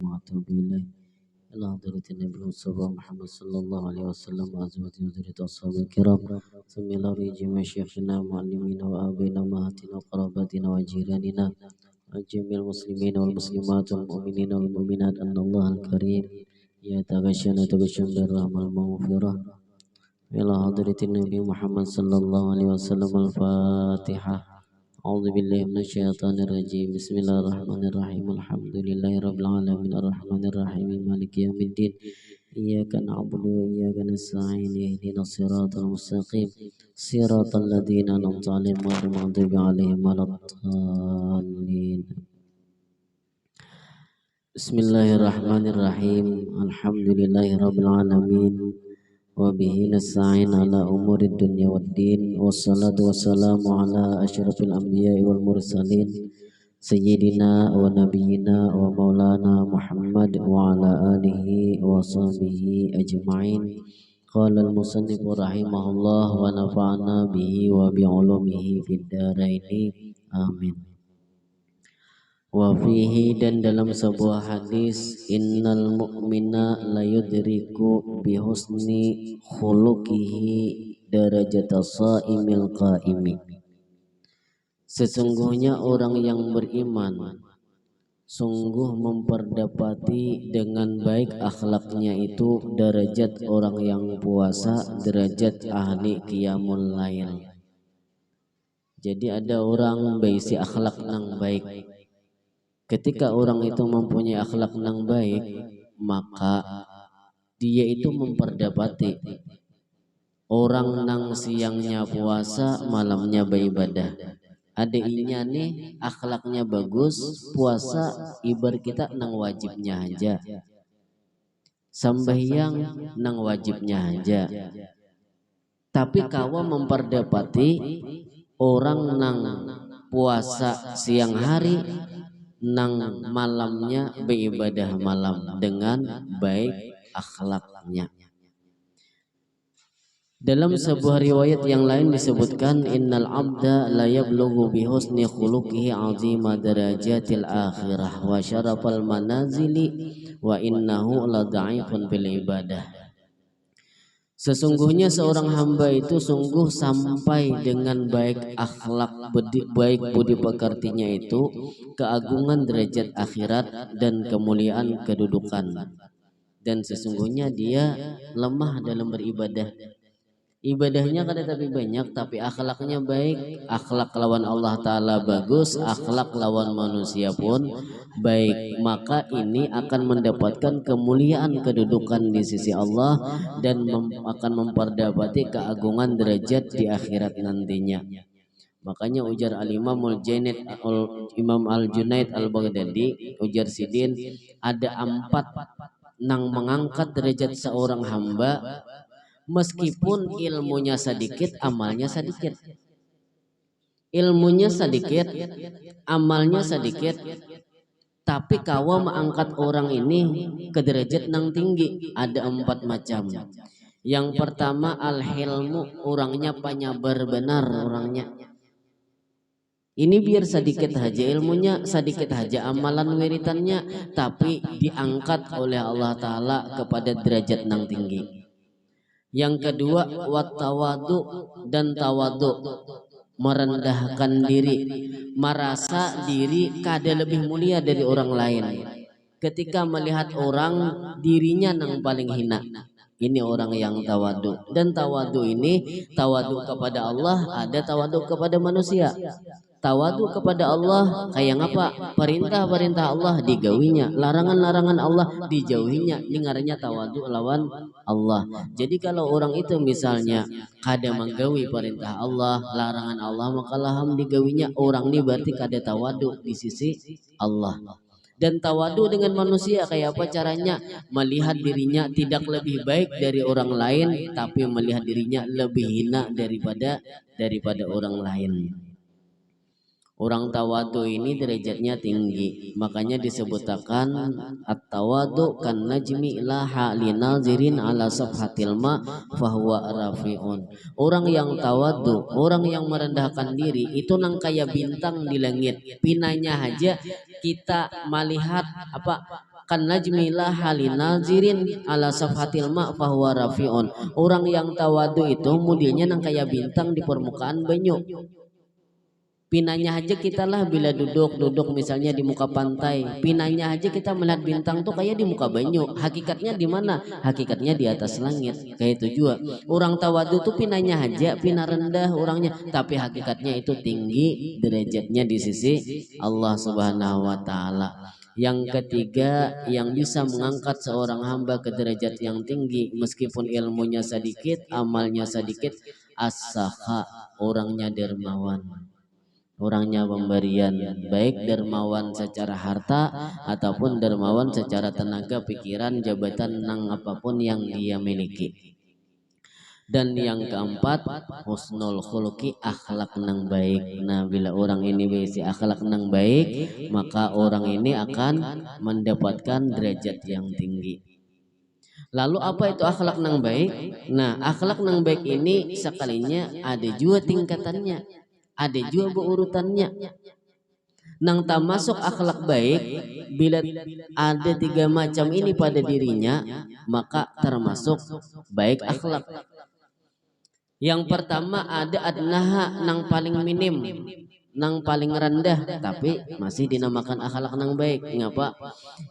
وأتوب إليه إلى حضرة النبي المصطفى محمد صلى الله عليه وسلم وأزواجه وذريته وأصحابه الكرام ثم إلى جميع شيخنا ومعلمينا وآبائنا وأمهاتنا وقراباتنا وجيراننا وجميع المسلمين والمسلمات والمؤمنين والمؤمنات أن الله الكريم يتغشنا بالرحمة والمغفرة إلى حضرة النبي محمد صلى الله عليه وسلم. الفاتحة. أعوذ بالله من الشيطان الرجيم. بسم الله الرحمن الرحيم. الحمد لله رب العالمين الرحمن الرحيم مالك يوم الدين. إياك نعبد وإياك نستعين اهدنا الصراط المستقيم صراط الذين أنعمت عليهم غير المغضوب عليهم ولا الضالين. بسم الله الرحمن الرحيم. الحمد لله رب العالمين وبه نستعين على أمور الدنيا والدين والصلاة والسلام على أشرف الأنبياء والمرسلين سيدنا ونبينا ومولانا محمد وعلى آله وصحبه أجمعين. قال المصنف رحمه الله ونفعنا به وبعلومه في الدارين آمين. Wa fihi, dan dalam sebuah hadis, innal mu'mina la yudriku bi husni khuluqihi darajata shaimil qaimi. Sesungguhnya orang yang beriman sungguh memperdapati dengan baik akhlaknya itu derajat orang yang puasa, derajat ahli qiyamul lail. Jadi ada orang baisi akhlak nang baik. Ketika orang itu mempunyai akhlak yang baik, maka dia itu memperdapati orang nang siangnya puasa, malamnya beribadah. Ada inya nih akhlaknya bagus, puasa ibarat kita nang wajibnya aja, sembahyang nang wajibnya aja. Tapi kawa memperdapati orang nang puasa siang hari, nang malamnya beribadah malam dengan baik akhlaknya. Dalam sebuah riwayat yang lain disebutkan, innal abda la yablughu bi husni khuluqihi azima darajatil akhirah wa syarafal manazili wa innahu la dha'ifun bil ibadah. Sesungguhnya seorang hamba itu sungguh sampai dengan baik akhlak, baik budi pekertinya itu, keagungan derajat akhirat dan kemuliaan kedudukan. Dan sesungguhnya dia lemah dalam beribadah. Ibadahnya kada tapi banyak, tapi akhlaknya baik. Akhlak lawan Allah Ta'ala bagus, akhlak lawan manusia pun baik. Maka ini akan mendapatkan kemuliaan kedudukan di sisi Allah dan akan memperdapati keagungan derajat di akhirat nantinya. Makanya ujar Imam Al-Junaid Al-Baghdadi, ujar Sidin, ada 4 nang mengangkat derajat seorang hamba. Meskipun ilmunya sedikit, amalnya sedikit. Ilmunya sedikit, amalnya sedikit. Tapi kawa mengangkat orang ini ke derajat nang tinggi. Ada 4 macam. Yang pertama al-hilmu, orangnya penyabar benar orangnya. Ini biar sedikit saja ilmunya, sedikit saja amalan wiritannya, tapi diangkat oleh Allah Ta'ala kepada derajat nang tinggi. Yang kedua wattawadu, dan tawadu, merendahkan diri, merasa diri kada lebih mulia dari orang lain. Ketika melihat orang, dirinya nang paling hina. Ini orang yang tawadu. Dan tawadu ini, tawadu kepada Allah, ada tawadu kepada manusia. Tawadu kepada Allah kayak ngapa? Perintah-perintah Allah digawinya, larangan-larangan Allah dijauhinya. Ini ngarannya tawadu lawan Allah. Jadi kalau orang itu misalnya kada menggawi perintah Allah, larangan Allah, maka laham digawinya. Orang ini berarti kada tawadu di sisi Allah. Dan tawadu dengan manusia kayak apa caranya? Melihat dirinya tidak lebih baik dari orang lain, tapi melihat dirinya lebih hina daripada orang lain. Orang tawadu ini derajatnya tinggi. Makanya disebutkan at-tawadu kan najmi ilaha linazirin ala safhatil ma fahuwa rafi'un. Orang yang tawadu, orang yang merendahkan diri itu nang kayak bintang di langit. Pinanya aja kita melihat kan najmila halinazirin ala safhatil ma fahuwa rafiun. Orang yang tawadu itu modelnya nang kayak bintang di permukaan banyu. Pinanya aja kita lah bila duduk misalnya di muka pantai, pinanya aja kita melihat bintang tuh kayak di muka banyu. Hakikatnya di mana? Hakikatnya di atas langit. Kayak itu juga. Orang tawadu tuh pinanya aja, pina rendah orangnya, tapi hakikatnya itu tinggi derajatnya di sisi Allah Subhanahu wa taala. Yang ketiga yang bisa mengangkat seorang hamba ke derajat yang tinggi meskipun ilmunya sedikit, amalnya sedikit, as-sakha, orangnya dermawan. Orangnya pemberian, baik dermawan secara harta ataupun dermawan secara tenaga, pikiran, jabatan, nang apapun yang dia miliki. Dan yang keempat, husnul khuluqi, akhlak nang baik. Nah, bila orang ini berisi akhlak nang baik, maka orang ini akan mendapatkan derajat yang tinggi. Lalu apa itu akhlak nang baik? Nah, akhlak nang baik ini sekalinya ada juga tingkatannya. Ada juga berurutannya. Nang tak masuk akhlak baik, bila ada 3 macam ini pada dirinya, maka termasuk baik akhlak. Yang pertama ada adnaha, nang paling minim, nang paling rendah, tapi masih dinamakan akhlak nang baik. Ngapa?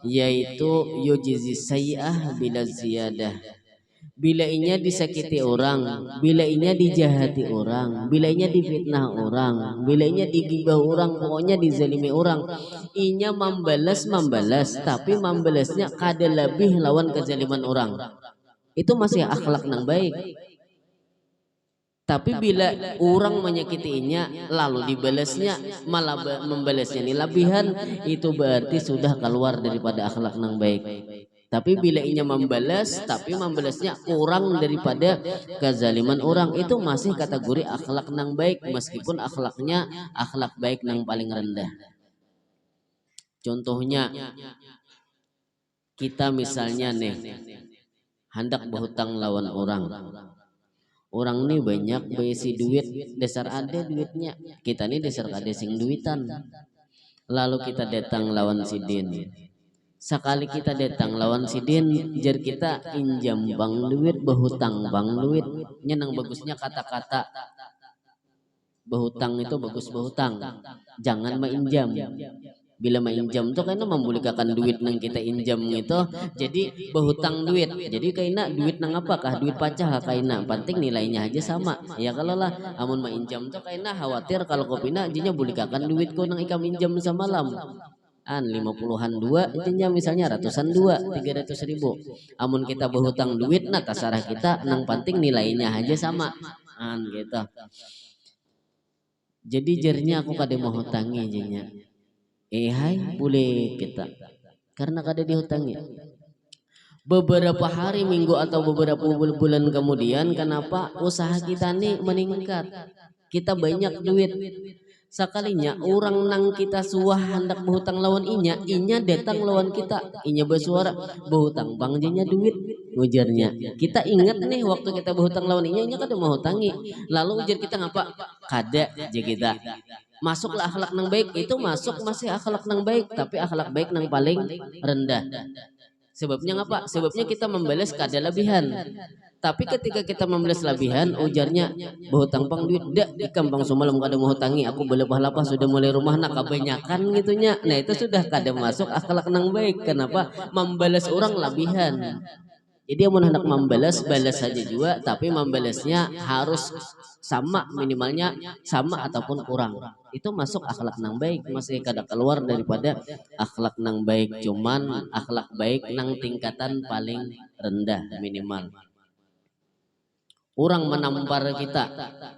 Yaitu yujizi sayyi'ah bila ziyadah. Bila inya disakiti orang, bila inya dijahati orang, bila inya difitnah orang, bila inya digibah orang, pokoknya dizalimi orang, inya membalas, tapi membalasnya kada lebih lawan kezaliman orang. Itu masih akhlak nang baik. Tapi bila orang menyakiti inya lalu dibalasnya malah membalasnya ini lebihan, itu berarti sudah keluar daripada akhlak nang baik. Tapi bila inya membalas, tapi membalasnya kurang daripada kezaliman orang, itu masih kategori akhlak nang baik, meskipun akhlaknya akhlak baik nang paling rendah. Contohnya, kita misalnya nih hendak berhutang lawan orang. Orang ini banyak berisi duit, dasar ada duitnya. Kita ini dasar ada sing duitan. Lalu kita datang lawan sidin. Sekali kita datang lawan sidin, jar kita injam bang duit, berhutang bang duit. Nyenang bagusnya kata-kata berhutang itu bagus berhutang. Jangan mainjam. Bila mainjam tuh kayaknya membolehkan duit nang kita injam itu, jadi berhutang duit. Jadi kayaknya duit nang apakah duit pacah kayaknya, penting nilainya aja sama. Ya kalau lah, amun mainjam tuh kayaknya khawatir kalau kopina aja bolehkan duitku nang ikam injam semalam. 50-an dua intinya misalnya ratusan dua 300.000. Amun kita berhutang duit nah tasarah kita nang penting nilainya aja sama gitu. Jadi jarinya aku kada mau hutangi jadinya hai boleh kita karena kada dihutangi. Beberapa hari, minggu atau beberapa bulan kemudian, kenapa usaha kita nih meningkat, kita banyak duit. Sekalinya orang nang kita suah hendak berhutang lawan inya datang lawan kita, inya bersuara berhutang bang jenya duit, ujarnya. Kita ingat nih waktu kita berhutang lawan inya kada mau hutangi, lalu ujar kita ngapa? Kada aja kita. Masuklah akhlak nang baik, itu masuk masih akhlak nang baik, tapi akhlak baik nang paling rendah. Sebabnya ngapa? Sebabnya kita membalas kada lebihan. Tapi ketika kita membalas lebihan, ujarnya berhutang pang duit dak ikam bang semalam kada mau hutangi, aku belepah-lepah sudah mulai rumah nak kebanyakan gitunya. Nah itu sudah kada masuk akhlak nang baik. Kenapa? Membalas orang lebihan. Jadi amun hendak membalas, balas saja juga, tapi membalasnya harus sama, minimalnya sama ataupun kurang. Itu masuk akhlak nang baik, masih kada keluar daripada akhlak nang baik, cuman akhlak baik nang tingkatan paling rendah minimal. Orang menampar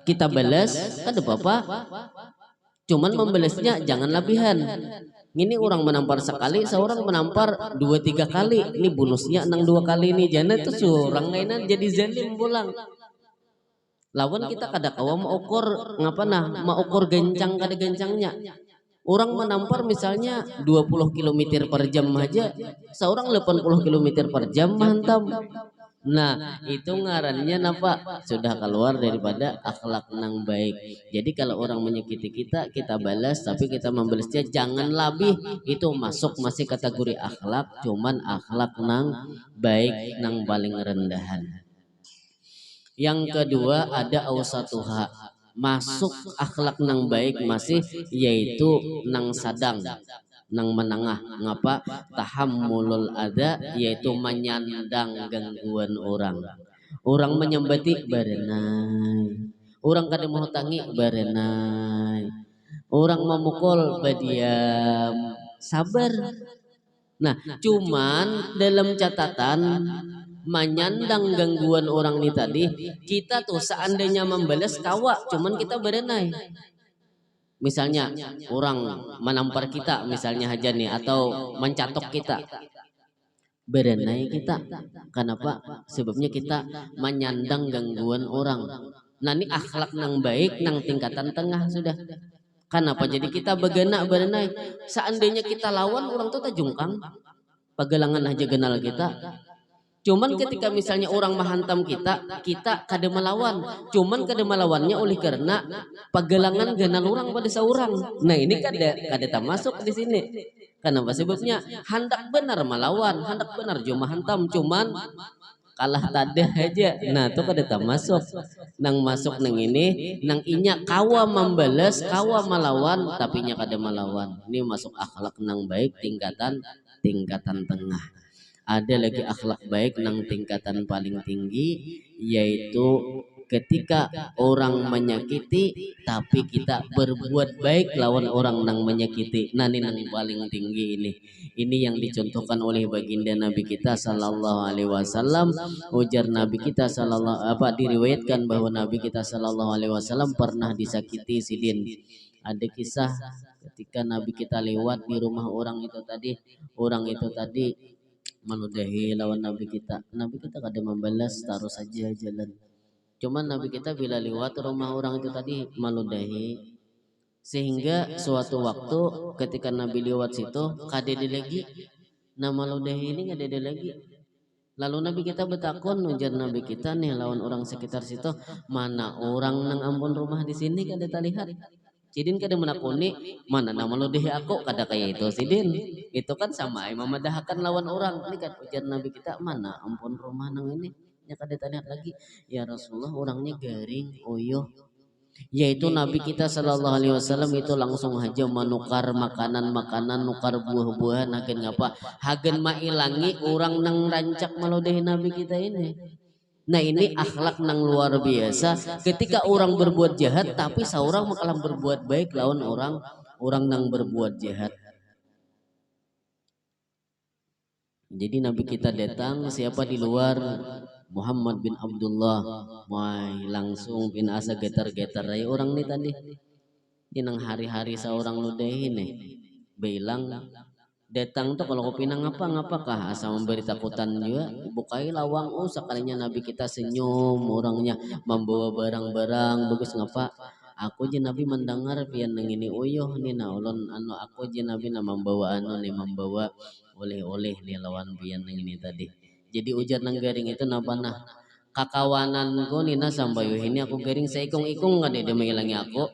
kita balas, kada apa-apa. Cuman membalasnya jangan lebihan. Ini orang menampar sekali, seorang menampar 2-3 kali. Ini bonusnya nang 2 kali nih, jana tuh seorang ngainan jadi zalim pulang. Lawan kita kada kawa mau ukur ngapa nah, mau ukur gencang kada gencangnya. Orang menampar misalnya 20 km per jam aja, seorang 80 km per jam mantap. Nah, itu ngarannya napa? Sudah keluar daripada akhlak nang baik. Jadi kalau orang menyakiti kita, kita balas, tapi kita membalasnya jangan labih. Itu masuk masih kategori akhlak, cuman akhlak nang baik, nang paling rendahan. Yang kedua ada ausatuha, masuk akhlak nang baik masih yaitu nang sadang, nang menengah. Ngapa? Tahammulul ada, yaitu menyandang gangguan orang. Orang menyembati berenai, orang kada mau tangi berenai, orang memukul badiam, sabar. Nah, cuman dalam catatan menyandang gangguan orang ini tadi, kita tuh seandainya membalas kawa, cuman kita berenai. Misalnya orang menampar kita, misalnya aja nih, atau mencatok kita, berenai kita. Kenapa? Sebabnya kita menyandang gangguan orang. Nah ini akhlak nang baik, nang tingkatan tengah sudah. Kenapa? Jadi kita berenai. Seandainya kita lawan orang tuh tajungkang, pagelangan aja kenal kita. Cuman ketika misalnya orang menghantam kita, kita kada melawan. Cuman kada melawannya oleh karena pagelangan genal orang pada seorang. Nah ini kada tak masuk di sini. Kenapa? Sebabnya hendak benar melawan, hendak benar cuma hantam, cuman kalah tada aja. Nah itu kada tak masuk. Nang masuk nang ini, nang inya kawa membalas, kawa melawan, tapi nya kada melawan. Ini masuk akhlak nang baik tingkatan tengah. Ada lagi akhlak baik nang tingkatan paling tinggi, yaitu ketika orang menyakiti tapi kita berbuat baik lawan orang nang menyakiti. Nah ini nang paling tinggi ini. Ini yang dicontohkan oleh baginda Nabi kita sallallahu alaihi wasallam. Ujar Nabi kita diriwayatkan bahwa Nabi kita sallallahu alaihi wasallam pernah disakiti sidin. Ada kisah ketika Nabi kita lewat di rumah orang itu tadi meludahi lawan Nabi kita. Nabi kita kada membalas, taruh saja jalan. Cuman Nabi kita bila lewat rumah orang itu tadi meludahi, sehingga suatu waktu ketika Nabi lewat situ kada ada lagi. Nah meludahi ini kada ada lagi. Lalu Nabi kita bertakon, ujar Nabi kita nih lawan orang sekitar situ, mana orang nang ampun rumah di sini kada terlihat. Sidin kada menakuni, mana nama lo deh aku kada kayak itu Sidin. Itu kan sama memadahkan lawan orang. Ini kan ujar Nabi kita, mana ampun rumah nang ini. Ya kada terlihat lagi. Ya Rasulullah orangnya garing, oyo. Yaitu Nabi kita sallallahu alaihi wasallam itu langsung aja menukar makanan-makanan, nukar buah-buahan, hagen ngapa? Hagen mailangi orang nang rancak melodehi Nabi kita ini. Nah ini akhlak nang luar biasa. Ketika orang berbuat jahat, tapi seorang makalah berbuat baik lawan orang nang berbuat jahat. Jadi Nabi kita datang, siapa di luar? Muhammad bin Abdullah. Wah langsung bin asa getar-getar ay orang nih tadi. Ini nang hari-hari seorang ludahi nih. Bilang datang tuh kalau kopi nang ngapakah asal memberi takutan juga bukai lawang sekalinya Nabi kita senyum orangnya membawa barang-barang bagus ngapa aku je Nabi mendengar pian nang ini uyuh nih na ulun anu aku je Nabi na membawa membawa oleh-oleh nih lawan pian nang ini tadi. Jadi ujar nang garing itu napa nah kakawananku nina sambayo ini aku garing saya ikung-ikung nggak ada mengilangi aku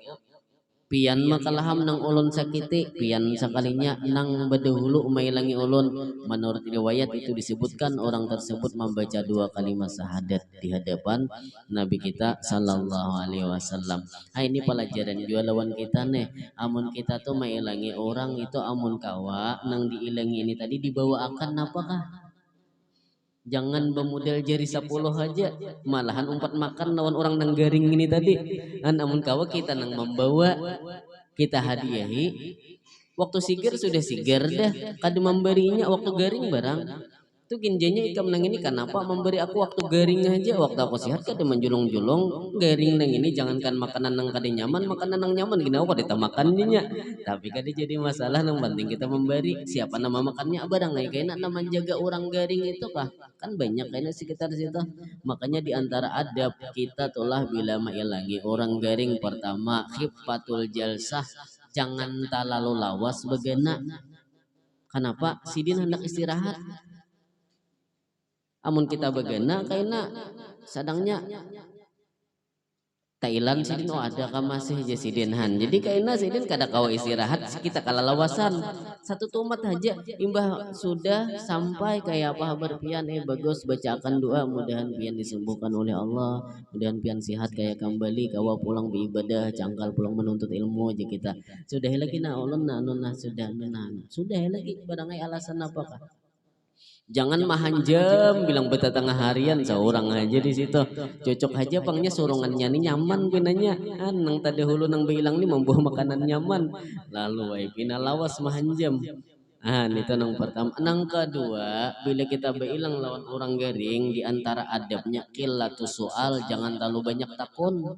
pian makalaham nang ulun sakiti pian sekalinya nang bedahulu mailangi ulun. Menurut riwayat itu disebutkan orang tersebut membaca 2 kalimat syahadat di hadapan Nabi kita sallallahu alaihi wasallam. Ini pelajaran juga lawan kita nih, amun kita tuh mailangi orang itu amun kawa nang diilangi ini tadi dibawa akan apakah? Jangan bermodal jari 10 aja, malahan umpat makan lawan orang nang garing ini tadi. Namun kawa kita nang membawa, kita hadiahi. Waktu sigir sudah sigir dah, kada memberinya waktu garing barang. Itu ginjanya ikam nang ini kenapa memberi aku waktu garing aja, waktu aku sehat kada menjulung-julung garing nang ini jangankan makanan nang kada nyaman, makanan nang nyaman gina aku kada makannya. Tapi kada jadi masalah, nang penting kita memberi. Siapa nama makannya barang ay kayaknya nama menjaga orang garing itu kah? Kan banyak kayaknya sekitar situ. Makanya di antara adab kita tulah bila mailangi orang garing, pertama khifatul jalsah, jangan terlalu lawas begena. Kenapa? Sidin hendak istirahat. Amun kita begena kaina sadangnya Thailand sidin oh ada ka masih je sidin han. Jadi kaina sidin kada kawa istirahat kita kalalawasan. Satu tomat aja imbah sudah sampai kayak apa berpian bagus bacakan doa mudahan pian disembuhkan oleh Allah, mudahan pian sehat kayak kembali kawa pulang beribadah cangkal pulang menuntut ilmu aja kita. Sudah lagi na ulun na nunah sudah nunah. Sudah lagi barangkali alasan apakah? Jangan mahanjam bilang beta tengah harian seorang aja di situ cocok aja pangnya surungannya nih nyaman pinanya nang tadi hulu nang bilang nih membawa makanan nyaman lalu ay pinalawas mahanjam itu nang pertama. Nang kedua bila kita bilang lawan orang garing di antara adabnya qillatu soal jangan terlalu banyak takun.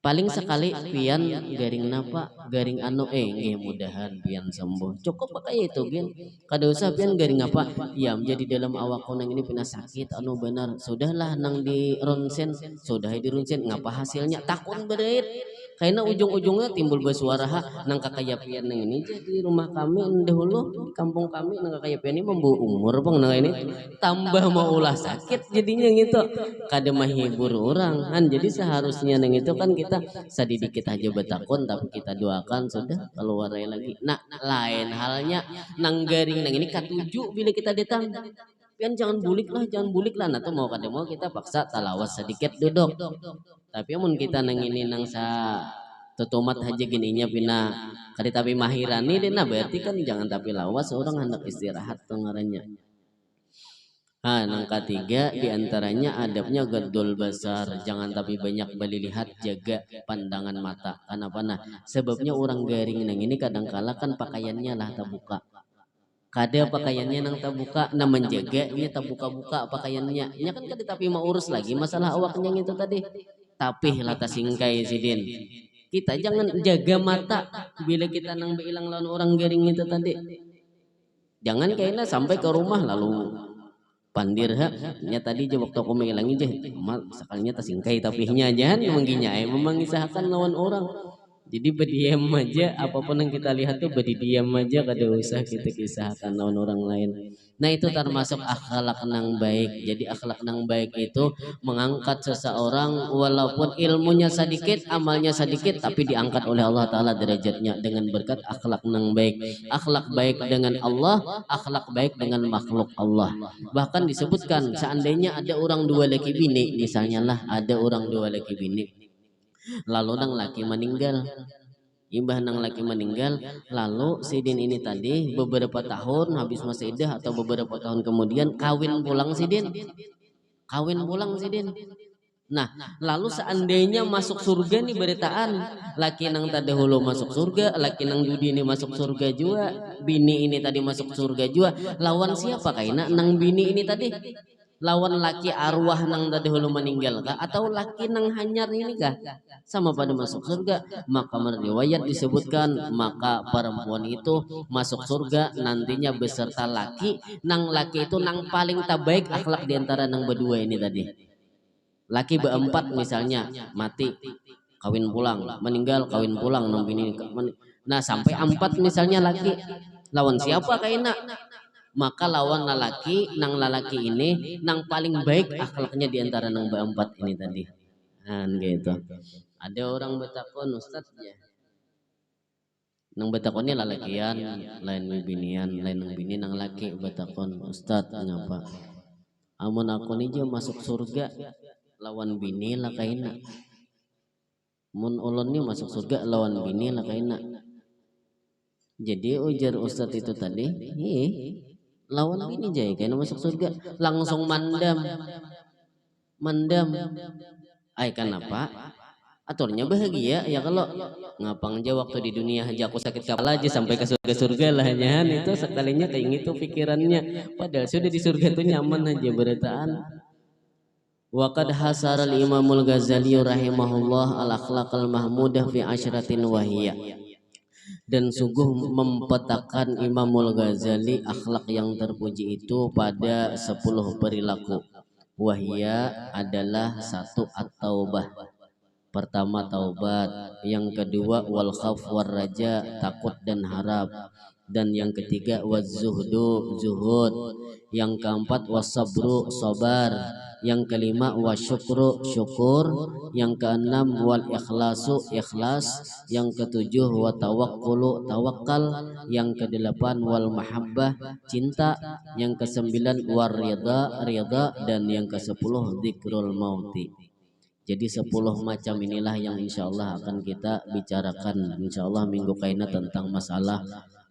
Paling sekali pian garing napa garing anu nggih mudahan pian sembuh cukup pakai itu gen kada usah pian garing apa ya menjadi dalam awak nang ini pina sakit anu benar sudahlah nang di ronsen sudah di ronsen ngapa hasilnya takun berit karena ujung-ujungnya timbul bersuara nang kakayapian nang ini jadi rumah kami dahulu di kampung kami nang kakayapian ini membawa umur bang nang ini tambah mau ulah sakit jadinya gitu kada menghibur orang kan jadi seharusnya nang itu kan kita sedikit aja betakun tapi kita doakan sudah keluar lagi. Nah lain halnya nang garing nang ini katuju bila kita datang pian jangan bulik lah nah tuh mau kada mau kita paksa talawas sedikit duduk tapi amun kita nang ini nang sa tutumat aja gininya pina kali tapi mahirani deh nah berarti kan jangan tapi lawas orang hendak istirahat tengarannya. Nang ketiga diantaranya adabnya gadul basar jangan tapi banyak beli lihat jaga pandangan mata kenapa nah sebabnya orang garing nang ini kadang kala kan pakaiannya lah terbuka kada pakaiannya nang terbuka nah menjaganya terbuka-buka pakaiannya nya kan kada tapi mau urus lagi masalah awaknya itu tadi tapi lata singkai sidin kita jangan jaga mata bila kita nang bilang lawan orang garing itu tadi jangan kayaknya sampai ke rumah lalu pandir nya tadi je waktu aku mengilangi je mal sekalinya tersingkai tapi nya jangan mengginya memangisahakan lawan orang jadi berdiam aja apapun yang kita lihat tuh berdiam aja kada usah kita kisahkan lawan orang lain. Nah itu termasuk akhlak nang baik. Jadi akhlak nang baik itu mengangkat seseorang walaupun ilmunya sedikit, amalnya sedikit tapi diangkat oleh Allah Ta'ala derajatnya dengan berkat akhlak nang baik. Akhlak baik dengan Allah, akhlak baik dengan makhluk Allah. Bahkan disebutkan seandainya ada orang dua laki bini, misalnya lah ada orang dua laki bini lalu nang laki meninggal imbah nang laki meninggal lalu sidin ini tadi beberapa tahun habis masa idah atau beberapa tahun kemudian kawin pulang sidin nah lalu seandainya masuk surga nih beritaan laki nang tadi hulu masuk surga laki nang judi ini masuk surga juga bini ini tadi masuk surga juga lawan siapa kaina nang bini ini tadi lawan laki arwah nang tadi hulu meninggal kah atau laki nang hanyar ini kah sama pada masuk surga maka riwayat disebutkan maka perempuan itu masuk surga nantinya beserta laki itu nang paling tabaik akhlak diantara nang berdua ini tadi laki berempat misalnya mati kawin pulang meninggal kawin pulang nang bini nah sampai empat misalnya laki lawan siapa kaina maka lawan lalaki ini nang paling baik akhlaknya diantara nang berempat ini tadi gitu ada orang betakon ustad ya nang betakon ini lalakian lain binian lain nang bini nang laki betakon ustad ngapa amun aku nih masuk surga lawan bini lah kaina mun ulun nih masuk surga lawan bini lah kaina jadi ujar ustad itu tadi lawan bini jay kaina masuk surga langsung mandam ay kenapa aturnya bahagia ya kalau ngapang aja waktu di dunia aja aku sakit kepala aja sampai ke surga lah nyahan itu sekalinya kayak gitu pikirannya padahal sudah di surga tuh nyaman aja beritaan. Waqad hasar al-Imamul Ghazali rahimahullah al-akhlaqal mahmudah fi asyratin wahiyya. Dan sungguh mempetakan Imamul Ghazali akhlak yang terpuji itu pada 10 perilaku. Wahiyya adalah satu at-taubah. Pertama taubat, yang kedua wal khauf war raja, takut dan harap. Dan yang ketiga wazuhdu, zuhud. Yang keempat wasabru, sabar. Yang kelima wasyukru, syukur. Yang keenam wal ikhlasu, ikhlas. Yang ketujuh watawakkulu, tawakal. Yang kedelapan wal mahabbah, cinta. Yang kesembilan war ridha, ridha. Dan yang kesepuluh dzikrul mauti. Jadi 10 macam inilah yang insya Allah akan kita bicarakan insya Allah minggu kaina tentang masalah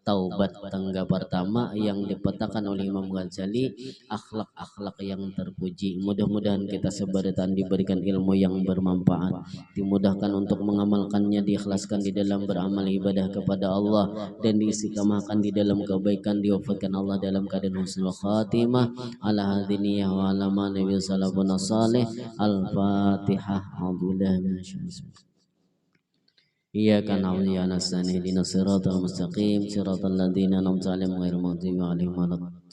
taubat tangga pertama yang dipetakan oleh Imam Ghazali, akhlak-akhlak yang terpuji. Mudah-mudahan kita sebaratan diberikan ilmu yang bermanfaat, dimudahkan untuk mengamalkannya, diikhlaskan di dalam beramal ibadah kepada Allah, dan diistiqamahkan di dalam kebaikan, diwafatkan Allah dalam keadaan husnul khatimah. Ala hadiniyah wa ala ma nabi sallallahu alaihi. Al-Fatihah. A'udzubillahi minasyaitonir rajim. Iyyaka na'budu wa iyyaka nasta'in ihdinas siratal mustaqim siratal ladzina an'amta 'alaihim ghairil maghdubi 'alaihim waladdallin.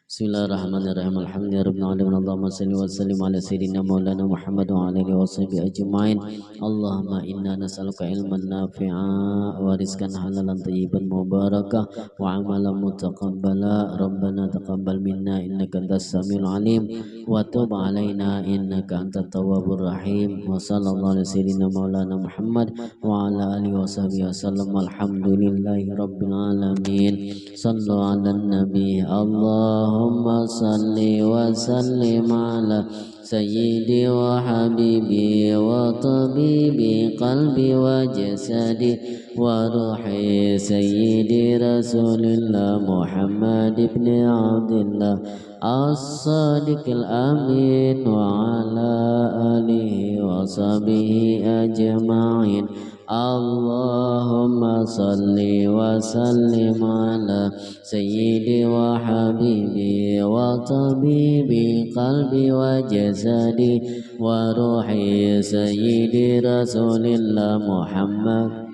Bismillahirrahmanirrahim. Alhamdulillahirabbil alamin. Allahumma shalli wa sallim ala sayyidina maulana Muhammad wa ala alihi washabihi ajmain. Allahumma inna nas'aluka ilman nafi'a wa rizqan halalan thayyiban mubarakah wa amalan mutaqabbala. Rabbana taqabbal minna innaka antas samiul alim wa tub alaina innaka antat tawwabur rahim. Wa sallallahu ala sayyidina maulana Muhammad wa ala alihi washabihi wasallam. Alhamdulillahi rabbil alamin. Sallu ala nabi. Allahumma salli wa sallim ala sayyidi wa habibi wa tabibi qalbi wa jasadi wa ruhi sayyidi rasulillah Muhammad ibn Abdullah as-sadiqil amin wa ala alihi wa sahbihi ajma'in. Allahumma salli wa sallim ala sayyidi wa habibi wa tabibi qalbi wa jasadi wa ruhi sayyidi rasulillah Muhammad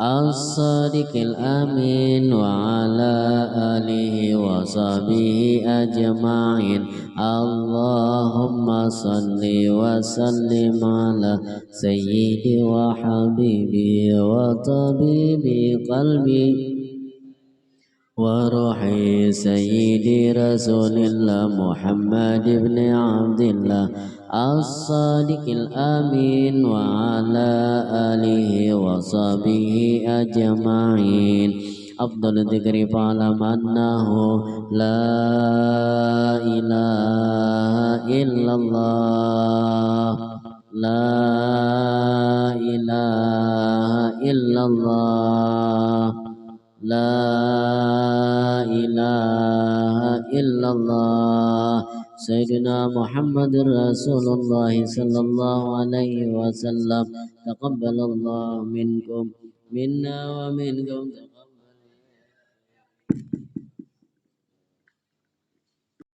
as-sadiqil amin wa ala alihi wa sahbihi ajma'in. Allahumma salli wa sallim ala sayyidi wa habibi wa tabibi qalbi wa ruhi sayyidi rasulillah Muhammad ibn Abdullah as-sadiqil amin wa ala alihi wa sahbihi ajma'in. Afdal dzikri fa'lam annahu la ilaha illallah, la ilaha illallah, la ilaha illallah. Sayyidina Muhammadur Rasulullah sallallahu alaihi wasallam. Taqabbalallahu minkum minna wa minkum.